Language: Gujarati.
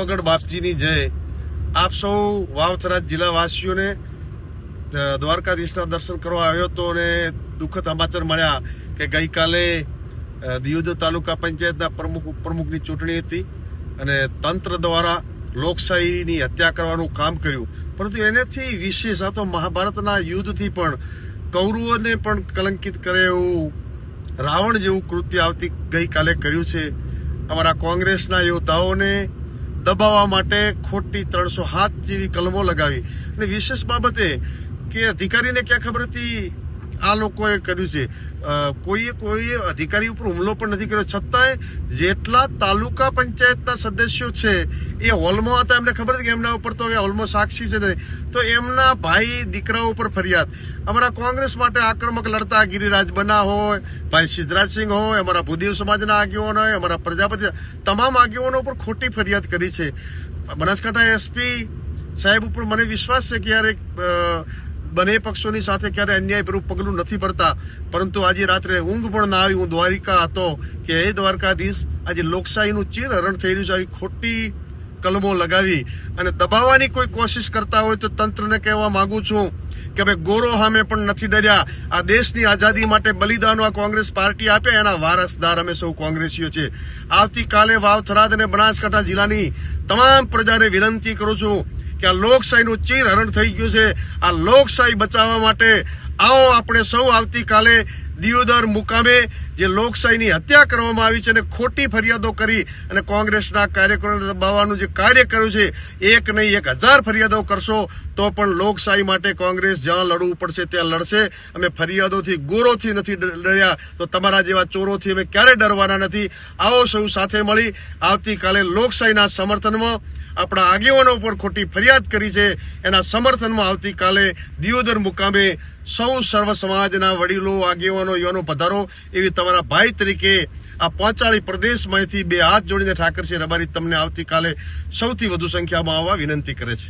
પાવાગઢ બાપજીની જય। આપ સૌ વાવથરા જિલ્લાવાસીઓને દ્વારકાધીશના દર્શન કરવા આવ્યો હતો અને દુઃખદ સમાચાર મળ્યા કે ગઈકાલે દિયોદર તાલુકા પંચાયતના પ્રમુખ ઉપપ્રમુખની ચૂંટણી હતી અને તંત્ર દ્વારા લોકશાહીની હત્યા કરવાનું કામ કર્યું, પરંતુ એનાથી વિશેષ આ તો મહાભારતના યુદ્ધથી પણ કૌરવોને પણ કલંકિત કરે એવું રાવણ જેવું કૃત્ય ગઈકાલે કર્યું છે। અમારા કોંગ્રેસના યોદ્ધાઓને દબાવવા માટે ખોટી 307 જેવી કલમો લગાવી અને વિશેષ બાબતે કે અધિકારીને ક્યાં ખબર હતી આ લોકોએ કર્યું છે। કોઈએ અધિકારી ઉપર હુમલો પણ નથી કર્યો, છતાંય જેટલા તાલુકા પંચાયતના સદસ્યો છે એ હોલમાં હતા, એમને ખબર હતી કે એમના ઉપર તો હોલમાં સાક્ષી છે, તો એમના ભાઈ દીકરાઓ ઉપર ફરિયાદ। અમારા કોંગ્રેસ માટે આક્રમક લડતા ગિરિરાજ બના હોય, ભાઈ સિદ્ધરાજસિંહ હોય, અમારા ભૂદેવ સમાજના આગેવાનો હોય, અમારા પ્રજાપતિ, તમામ આગેવાનો ઉપર ખોટી ફરિયાદ કરી છે। બનાસકાંઠા એસપી સાહેબ ઉપર મને વિશ્વાસ છે કે યાર બંને પક્ષોની સાથે ક્યારે અન્યાયપૂર્વક પગલું નથી ભરતા, પરંતુ આજે રાત્રે ઊંઘ પણ ના આવી। હું દ્વારિકા હતો કે હે દ્વારકાધીશ, આજે લોકશાહીનું ચીરહરણ થઈ રહ્યું છે, આવી ખોટી કલમો લગાવી અને દબાવવાની કોઈ કોશિશ કરતા હોય તો તંત્રને કહેવા માંગુ છું કે ભાઈ ગોરો સામે પણ નથી ડર્યા। આ દેશની આઝાદી માટે બલિદાનો આ કોંગ્રેસ પાર્ટી આપે, એના વારસદાર અમે સૌ કોંગ્રેસીઓ છે। આવતીકાલે વાવ-થરાદ અને બનાસકાંઠા જિલ્લાની તમામ પ્રજાને વિનંતી કરું છું કે આ લોકશાહીનું ચીરહરણ થઈ ગયું છે, આ લોકશાહી બચાવવા માટે આવો આપણે સૌ આવતીકાલે દિયોદર મુકામે જે લોકશાહીની હત્યા કરવામાં આવી છે અને ખોટી ફરિયાદો કરી અને કોંગ્રેસના કાર્યકરોને દબાવવાનું જે કાર્ય કર્યું છે, એક નહીં 1000 ફરિયાદો કરશો તો પણ લોકશાહી માટે કોંગ્રેસ જ્યાં લડવું પડશે ત્યાં લડશે। અમે ફરિયાદોથી ગોરોથી નથી ડર્યા, તો તમારા જેવા ચોરોથી અમે ક્યારે ડરવાના નથી। આવો સૌ સાથે મળી આવતીકાલે લોકશાહીના સમર્થનમાં આપણા આગેવાનો ઉપર ખોટી ફરિયાદ કરી છે એના સમર્થનમાં આવતીકાલે દિયોદર મુકામે સૌ સર્વ સમાજના વડીલો, આગેવાનો, યુવાનો પધારો એવી તમારા ભાઈ તરીકે આ 45 પ્રદેશમાંથી 2 હાથ જોડીને ઠાકરસિંહ રબારી તમને આવતીકાલે સૌથી વધુ સંખ્યામાં આવવા વિનંતી કરે છે।